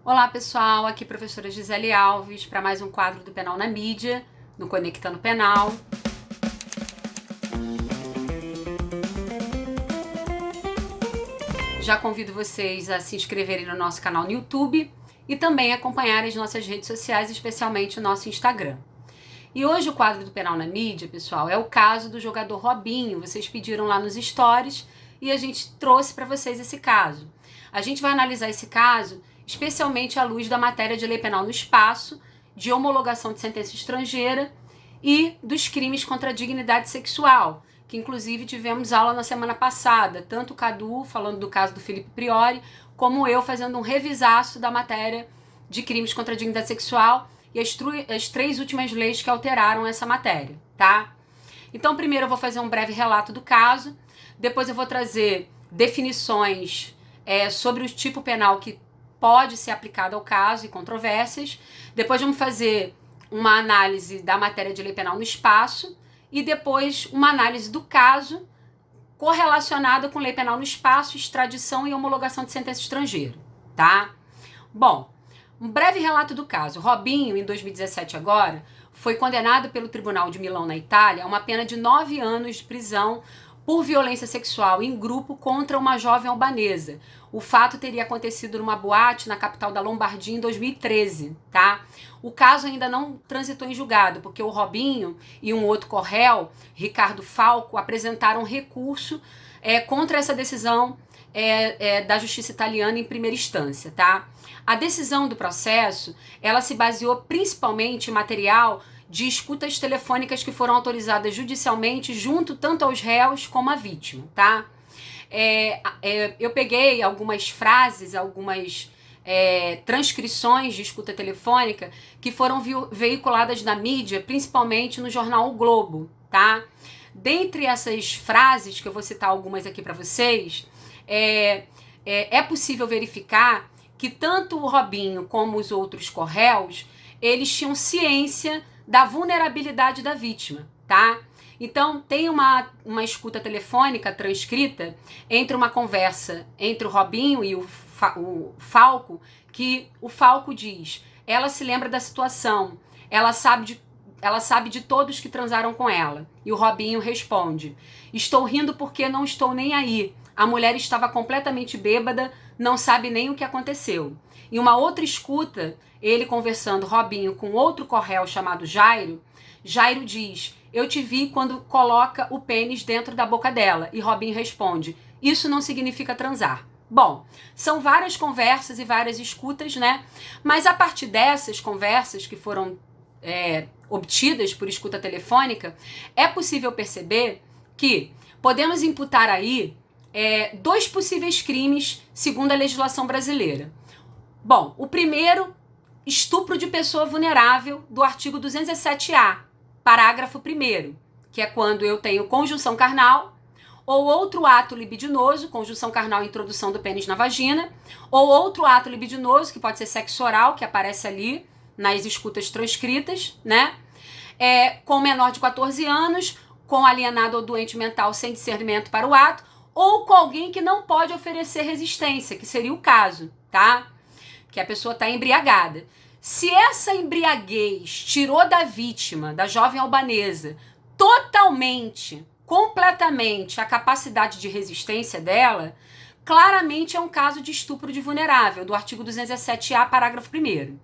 Olá pessoal, aqui professora Gisele Alves para mais um quadro do Penal na Mídia, no Conectando Penal. Já convido vocês a se inscreverem no nosso canal no YouTube e também acompanharem as nossas redes sociais, especialmente o nosso Instagram. E hoje o quadro do Penal na Mídia, pessoal, é o caso do jogador Robinho. Vocês pediram lá nos stories e a gente trouxe para vocês esse caso. A gente vai analisar esse caso especialmente à luz da matéria de lei penal no espaço, de homologação de sentença estrangeira e dos crimes contra a dignidade sexual, que inclusive tivemos aula na semana passada, tanto o Cadu falando do caso do Felipe Priori, como eu fazendo um revisaço da matéria de crimes contra a dignidade sexual e as três últimas leis que alteraram essa matéria, tá? Então, primeiro eu vou fazer um breve relato do caso, depois eu vou trazer definições sobre o tipo penal que pode ser aplicado ao caso e controvérsias. Depois vamos fazer uma análise da matéria de lei penal no espaço e depois uma análise do caso correlacionada com lei penal no espaço, extradição e homologação de sentença estrangeira, tá? Bom, um breve relato do caso. Robinho, em 2017 agora, foi condenado pelo Tribunal de Milão, na Itália, a uma pena de 9 anos de prisão por violência sexual em grupo contra uma jovem albanesa. O fato teria acontecido numa boate na capital da Lombardia em 2013, tá? O caso ainda não transitou em julgado, porque o Robinho e um outro corréu, Ricardo Falco, apresentaram recurso contra essa decisão da justiça italiana em primeira instância, tá? A decisão do processo, ela se baseou principalmente em material de escutas telefônicas que foram autorizadas judicialmente junto tanto aos réus como à vítima, tá? Eu peguei algumas frases, algumas transcrições de escuta telefônica que foram veiculadas na mídia, principalmente no jornal O Globo, tá? Dentre essas frases, que eu vou citar algumas aqui para vocês, é possível verificar que tanto o Robinho como os outros corréus, eles tinham ciência da vulnerabilidade da vítima, tá? Então, tem uma escuta telefônica transcrita entre uma conversa entre o Robinho e o Falco, que o Falco diz: ela se lembra da situação, ela sabe de todos que transaram com ela. E o Robinho responde: estou rindo porque não estou nem aí. A mulher estava completamente bêbada, não sabe nem o que aconteceu. Em uma outra escuta, ele conversando, Robinho, com outro corréu chamado Jairo, Jairo diz: eu te vi quando coloca o pênis dentro da boca dela. E Robinho responde: isso não significa transar. Bom, são várias conversas e várias escutas, né? Mas a partir dessas conversas que foram obtidas por escuta telefônica, é possível perceber que podemos imputar aí dois possíveis crimes segundo a legislação brasileira. Bom, o primeiro, estupro de pessoa vulnerável, do artigo 207-A, parágrafo 1º, que é quando eu tenho conjunção carnal, ou outro ato libidinoso, conjunção carnal, introdução do pênis na vagina, ou outro ato libidinoso, que pode ser sexo oral, que aparece ali nas escutas transcritas, né? Com menor de 14 anos, com alienado ou doente mental sem discernimento para o ato, ou com alguém que não pode oferecer resistência, que seria o caso, tá? Que a pessoa está embriagada. Se essa embriaguez tirou da vítima, da jovem albanesa, totalmente, completamente a capacidade de resistência dela, claramente é um caso de estupro de vulnerável, do artigo 207-A, parágrafo 1º.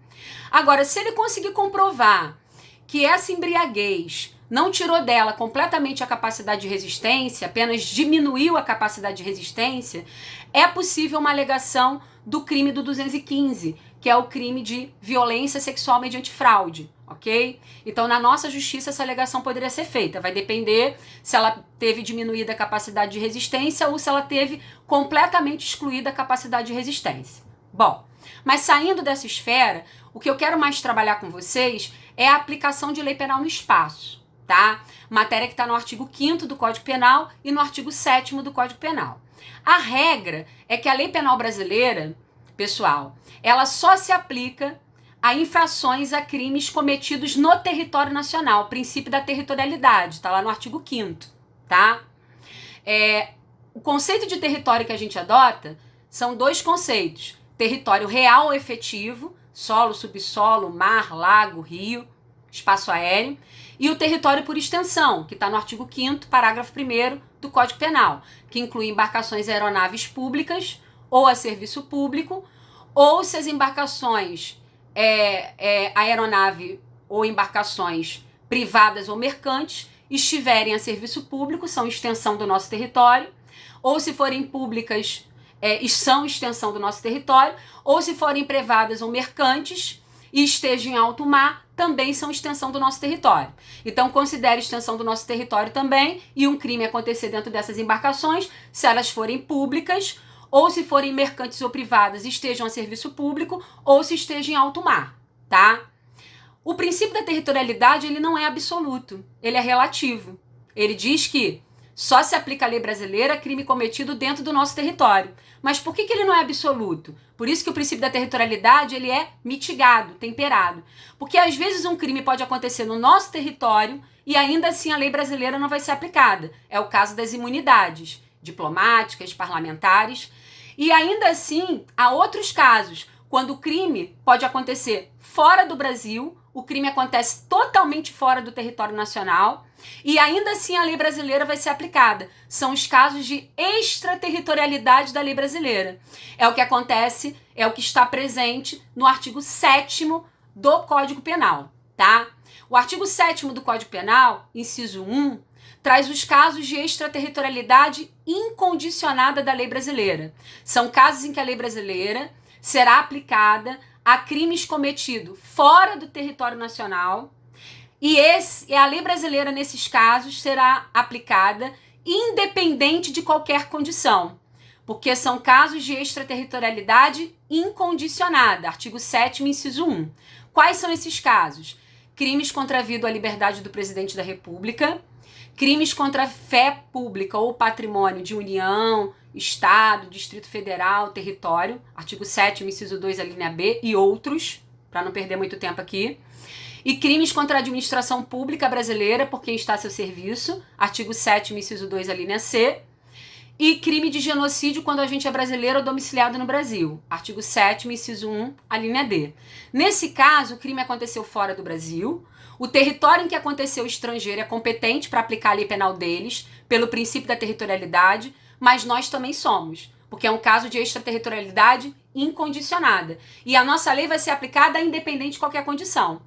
Agora, se ele conseguir comprovar que essa embriaguez não tirou dela completamente a capacidade de resistência, apenas diminuiu a capacidade de resistência, é possível uma alegação do crime do 215, que é o crime de violência sexual mediante fraude, ok? Então, na nossa justiça, essa alegação poderia ser feita. Vai depender se ela teve diminuída a capacidade de resistência ou se ela teve completamente excluída a capacidade de resistência. Bom, mas saindo dessa esfera, o que eu quero mais trabalhar com vocês é a aplicação de lei penal no espaço, tá? Matéria que está no artigo 5º do Código Penal e no artigo 7º do Código Penal. A regra é que a lei penal brasileira, pessoal, ela só se aplica a infrações a crimes cometidos no território nacional, princípio da territorialidade, está lá no artigo 5º, tá? O conceito de território que a gente adota são dois conceitos: território real ou efetivo, solo, subsolo, mar, lago, rio, espaço aéreo, e o território por extensão, que está no artigo 5º, parágrafo 1º do Código Penal, que inclui embarcações e aeronaves públicas ou a serviço público, ou se as embarcações, aeronave ou embarcações privadas ou mercantes, estiverem a serviço público, são extensão do nosso território, ou se forem públicas, são extensão do nosso território, ou se forem privadas ou mercantes e estejam em alto mar, também são extensão do nosso território. Então, considere extensão do nosso território também, e um crime acontecer dentro dessas embarcações, se elas forem públicas, ou se forem mercantes ou privadas, estejam a serviço público, ou se estejam em alto mar, tá? O princípio da territorialidade, ele não é absoluto, ele é relativo. Ele diz que só se aplica a lei brasileira a crime cometido dentro do nosso território. Mas por que ele não é absoluto? Por isso que o princípio da territorialidade, ele é mitigado, temperado. Porque às vezes um crime pode acontecer no nosso território e ainda assim a lei brasileira não vai ser aplicada. É o caso das imunidades diplomáticas, parlamentares. E ainda assim, há outros casos, quando o crime pode acontecer fora do Brasil, o crime acontece totalmente fora do território nacional, e ainda assim a lei brasileira vai ser aplicada. São os casos de extraterritorialidade da lei brasileira. É o que acontece, é o que está presente no artigo 7º do Código Penal, tá? O artigo 7º do Código Penal, inciso 1, traz os casos de extraterritorialidade incondicionada da lei brasileira. São casos em que a lei brasileira será aplicada a crimes cometidos fora do território nacional, e a lei brasileira nesses casos será aplicada independente de qualquer condição, porque são casos de extraterritorialidade incondicionada, artigo 7º, inciso 1. Quais são esses casos? Crimes contra a vida ou a liberdade do presidente da República, crimes contra a fé pública ou patrimônio de União, Estado, Distrito Federal, território, artigo 7º, inciso 2, a linha B, e outros, para não perder muito tempo aqui. E crimes contra a administração pública brasileira por quem está a seu serviço, artigo 7º, inciso 2, a linha C. E crime de genocídio quando o agente é brasileiro ou domiciliado no Brasil, artigo 7º, inciso 1, a linha D. Nesse caso, o crime aconteceu fora do Brasil, o território em que aconteceu o estrangeiro é competente para aplicar a lei penal deles, pelo princípio da territorialidade, mas nós também somos, porque é um caso de extraterritorialidade incondicionada. E a nossa lei vai ser aplicada independente de qualquer condição.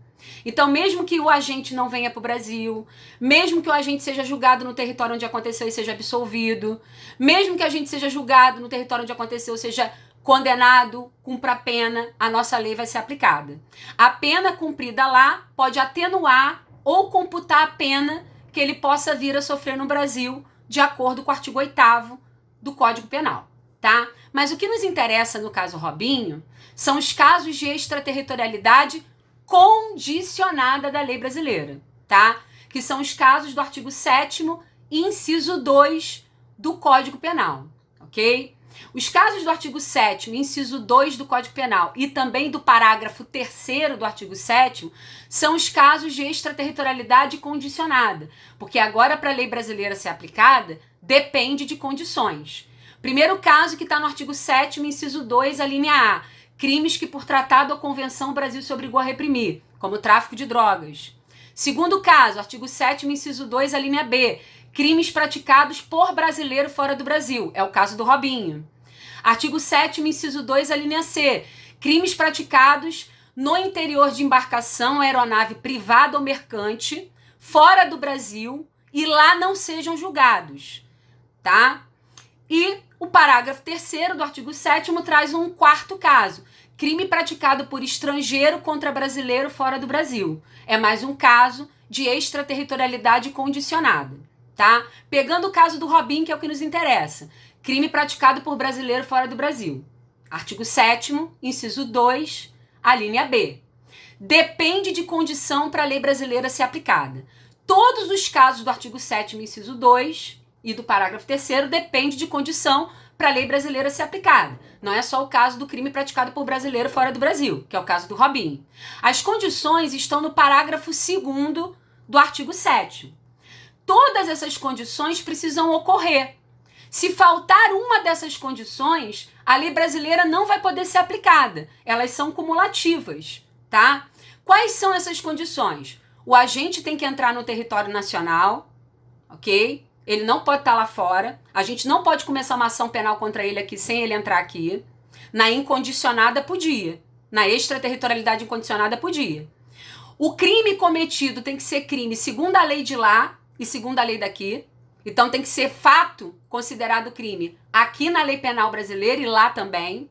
Então, mesmo que o agente não venha para o Brasil, mesmo que o agente seja julgado no território onde aconteceu e seja absolvido, mesmo que a gente seja julgado no território onde aconteceu, seja condenado, cumpra a pena, a nossa lei vai ser aplicada. A pena cumprida lá pode atenuar ou computar a pena que ele possa vir a sofrer no Brasil, de acordo com o artigo 8º do Código Penal, tá? Mas o que nos interessa no caso Robinho são os casos de extraterritorialidade condicionada da lei brasileira, tá? Que são os casos do artigo 7º, inciso 2 do Código Penal, ok? Os casos do artigo 7º, inciso 2 do Código Penal e também do parágrafo 3º do artigo 7º são os casos de extraterritorialidade condicionada, porque agora para a lei brasileira ser aplicada depende de condições. Primeiro caso que está no artigo 7º, inciso 2, a linha A, crimes que por tratado ou convenção o Brasil se obrigou a reprimir, como tráfico de drogas. Segundo caso, artigo 7º, inciso 2, a linha B, crimes praticados por brasileiro fora do Brasil, é o caso do Robinho. Artigo 7º, inciso 2, a linha C, crimes praticados no interior de embarcação, aeronave privada ou mercante, fora do Brasil, e lá não sejam julgados, tá? E o parágrafo 3º do artigo 7º traz um quarto caso, crime praticado por estrangeiro contra brasileiro fora do Brasil. É mais um caso de extraterritorialidade condicionada, tá? Pegando o caso do Robinho, que é o que nos interessa, crime praticado por brasileiro fora do Brasil. Artigo 7º, inciso 2, a linha B. Depende de condição para a lei brasileira ser aplicada. Todos os casos do artigo 7º, inciso 2 e do parágrafo 3º depende de condição para a lei brasileira ser aplicada. Não é só o caso do crime praticado por brasileiro fora do Brasil, que é o caso do Robinho. As condições estão no parágrafo 2º do artigo 7º. Todas essas condições precisam ocorrer. Se faltar uma dessas condições, a lei brasileira não vai poder ser aplicada. Elas são cumulativas, tá? Quais são essas condições? O agente tem que entrar no território nacional, ok? Ele não pode estar lá fora. A gente não pode começar uma ação penal contra ele aqui sem ele entrar aqui. Na incondicionada, podia. Na extraterritorialidade incondicionada, podia. O crime cometido tem que ser crime segundo a lei de lá e segundo a lei daqui. Então tem que ser fato considerado crime aqui na lei penal brasileira e lá também.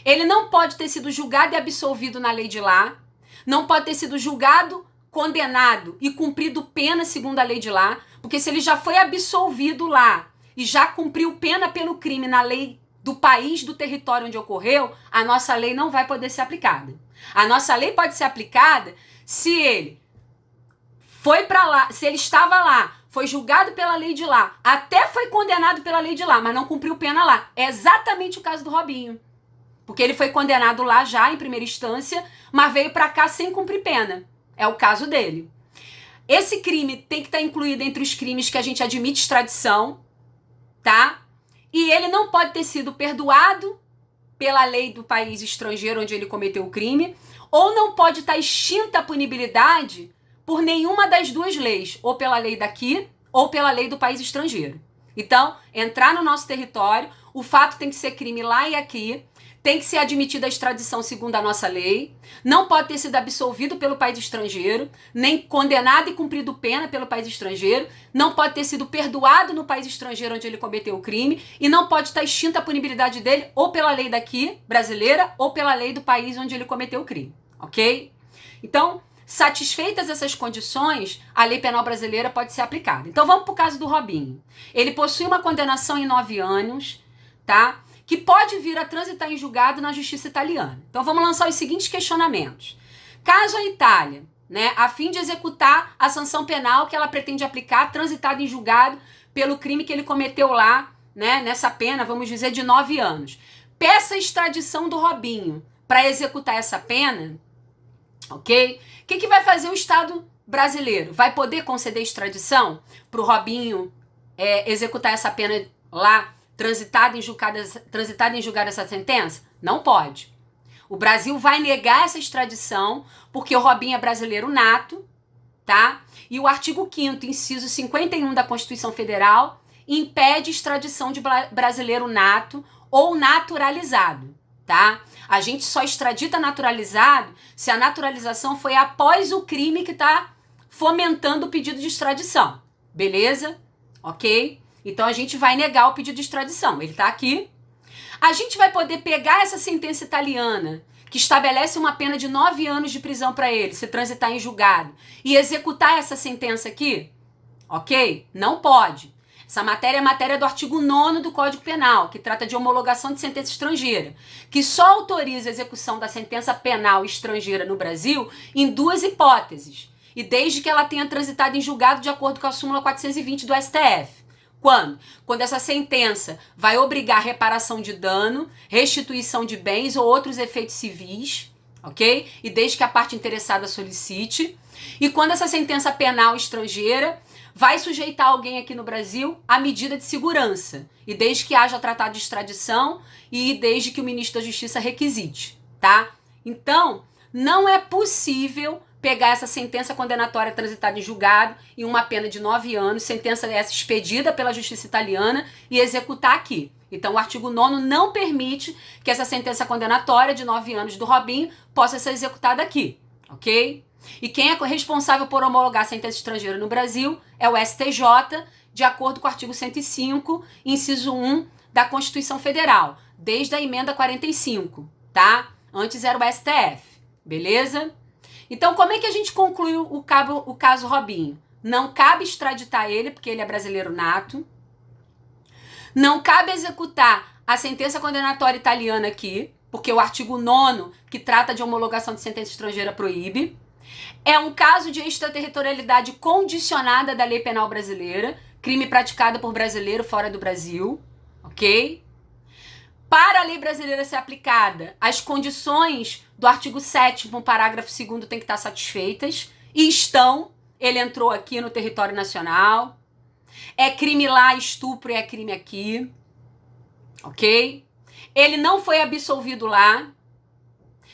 Ele não pode ter sido julgado e absolvido na lei de lá. Não pode ter sido julgado, condenado e cumprido pena segundo a lei de lá. Porque se ele já foi absolvido lá e já cumpriu pena pelo crime na lei do país, do território onde ocorreu, a nossa lei não vai poder ser aplicada. A nossa lei pode ser aplicada se ele foi para lá, se ele estava lá, foi julgado pela lei de lá, até foi condenado pela lei de lá, mas não cumpriu pena lá. É exatamente o caso do Robinho. Porque ele foi condenado lá já em primeira instância, mas veio para cá sem cumprir pena. É o caso dele. Esse crime tem que estar incluído entre os crimes que a gente admite extradição, tá? E ele não pode ter sido perdoado pela lei do país estrangeiro onde ele cometeu o crime, ou não pode estar extinta a punibilidade por nenhuma das duas leis, ou pela lei daqui, ou pela lei do país estrangeiro. Então, entrar no nosso território, o fato tem que ser crime lá e aqui, tem que ser admitida a extradição segundo a nossa lei, não pode ter sido absolvido pelo país estrangeiro, nem condenado e cumprido pena pelo país estrangeiro, não pode ter sido perdoado no país estrangeiro onde ele cometeu o crime, e não pode estar extinta a punibilidade dele ou pela lei daqui, brasileira, ou pela lei do país onde ele cometeu o crime, ok? Então, satisfeitas essas condições, a lei penal brasileira pode ser aplicada. Então vamos para o caso do Robinho. Ele possui uma condenação em 9 anos, tá? Que pode vir a transitar em julgado na justiça italiana. Então vamos lançar os seguintes questionamentos. Caso a Itália, né, a fim de executar a sanção penal que ela pretende aplicar, transitada em julgado pelo crime que ele cometeu lá, né, nessa pena, vamos dizer, de 9 anos, peça a extradição do Robinho para executar essa pena, ok? O que vai fazer o Estado brasileiro? Vai poder conceder extradição para o Robinho executar essa pena lá, transitada em julgado essa sentença? Não pode. O Brasil vai negar essa extradição porque o Robinho é brasileiro nato, tá? E o artigo 5º, inciso 51 da Constituição Federal, impede extradição de brasileiro nato ou naturalizado, tá? A gente só extradita naturalizado se a naturalização foi após o crime que está fomentando o pedido de extradição. Beleza? Ok? Então a gente vai negar o pedido de extradição. Ele está aqui. A gente vai poder pegar essa sentença italiana que estabelece uma pena de 9 anos de prisão para ele, se transitar em julgado, e executar essa sentença aqui? Ok? Não pode. Essa matéria é matéria do artigo 9º do Código Penal, que trata de homologação de sentença estrangeira, que só autoriza a execução da sentença penal estrangeira no Brasil em 2 hipóteses, e desde que ela tenha transitado em julgado de acordo com a súmula 420 do STF. Quando? Quando essa sentença vai obrigar reparação de dano, restituição de bens ou outros efeitos civis, ok? E desde que a parte interessada solicite. E quando essa sentença penal estrangeira vai sujeitar alguém aqui no Brasil à medida de segurança. E desde que haja tratado de extradição e desde que o ministro da Justiça requisite, tá? Então, não é possível pegar essa sentença condenatória transitada em julgado em uma pena de 9 anos, sentença essa expedida pela justiça italiana, e executar aqui. Então o artigo 9º não permite que essa sentença condenatória de 9 anos do Robinho possa ser executada aqui, ok? E quem é responsável por homologar a sentença estrangeira no Brasil é o STJ, de acordo com o artigo 105, inciso 1 da Constituição Federal, desde a emenda 45, tá? Antes era o STF, beleza? Então, como é que a gente conclui o caso Robinho? Não cabe extraditar ele, porque ele é brasileiro nato. Não cabe executar a sentença condenatória italiana aqui, porque o artigo 9º, que trata de homologação de sentença estrangeira, proíbe. É um caso de extraterritorialidade condicionada da lei penal brasileira, crime praticado por brasileiro fora do Brasil, ok? Para a lei brasileira ser aplicada, as condições do artigo 7º, parágrafo 2º, têm que estar satisfeitas, e estão. Ele entrou aqui no território nacional, É crime lá, estupro é crime aqui, ok? Ele não foi absolvido lá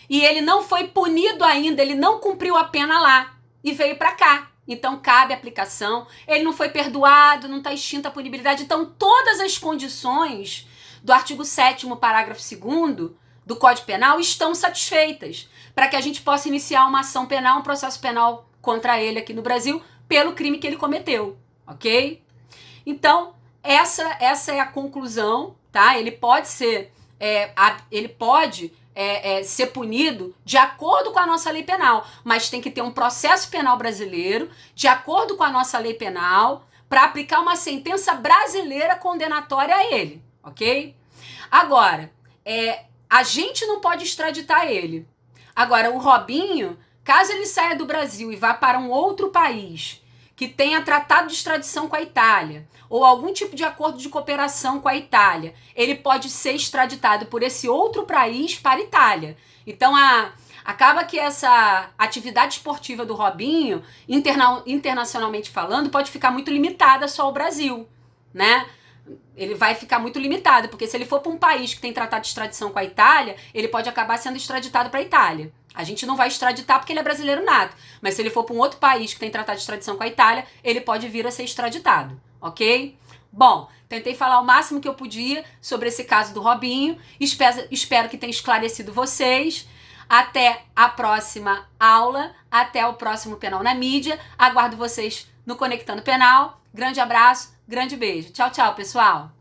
e ele não foi punido ainda, ele não cumpriu a pena lá e veio para cá. Então cabe aplicação, ele não foi perdoado, não está extinta a punibilidade. Então todas as condições do artigo 7º, parágrafo 2º do Código Penal estão satisfeitas para que a gente possa iniciar uma ação penal, um processo penal contra ele aqui no Brasil pelo crime que ele cometeu, ok? Então, essa é a conclusão, tá? Ele pode ser, ser punido de acordo com a nossa lei penal, mas tem que ter um processo penal brasileiro de acordo com a nossa lei penal para aplicar uma sentença brasileira condenatória a ele, ok? Agora, a gente não pode extraditar ele. Agora, o Robinho, caso ele saia do Brasil e vá para um outro país que tenha tratado de extradição com a Itália ou algum tipo de acordo de cooperação com a Itália, ele pode ser extraditado por esse outro país para a Itália. Então, acaba que essa atividade esportiva do Robinho, internacionalmente falando, pode ficar muito limitada só ao Brasil, né? Ele vai ficar muito limitado, porque se ele for para um país que tem tratado de extradição com a Itália, ele pode acabar sendo extraditado para a Itália. A gente não vai extraditar porque ele é brasileiro nato, mas se ele for para um outro país que tem tratado de extradição com a Itália, ele pode vir a ser extraditado, ok? Bom, tentei falar o máximo que eu podia sobre esse caso do Robinho, espero que tenha esclarecido vocês. Até a próxima aula, até o próximo Penal na Mídia, aguardo vocês no Conectando Penal. Grande abraço, grande beijo. Tchau, tchau, pessoal!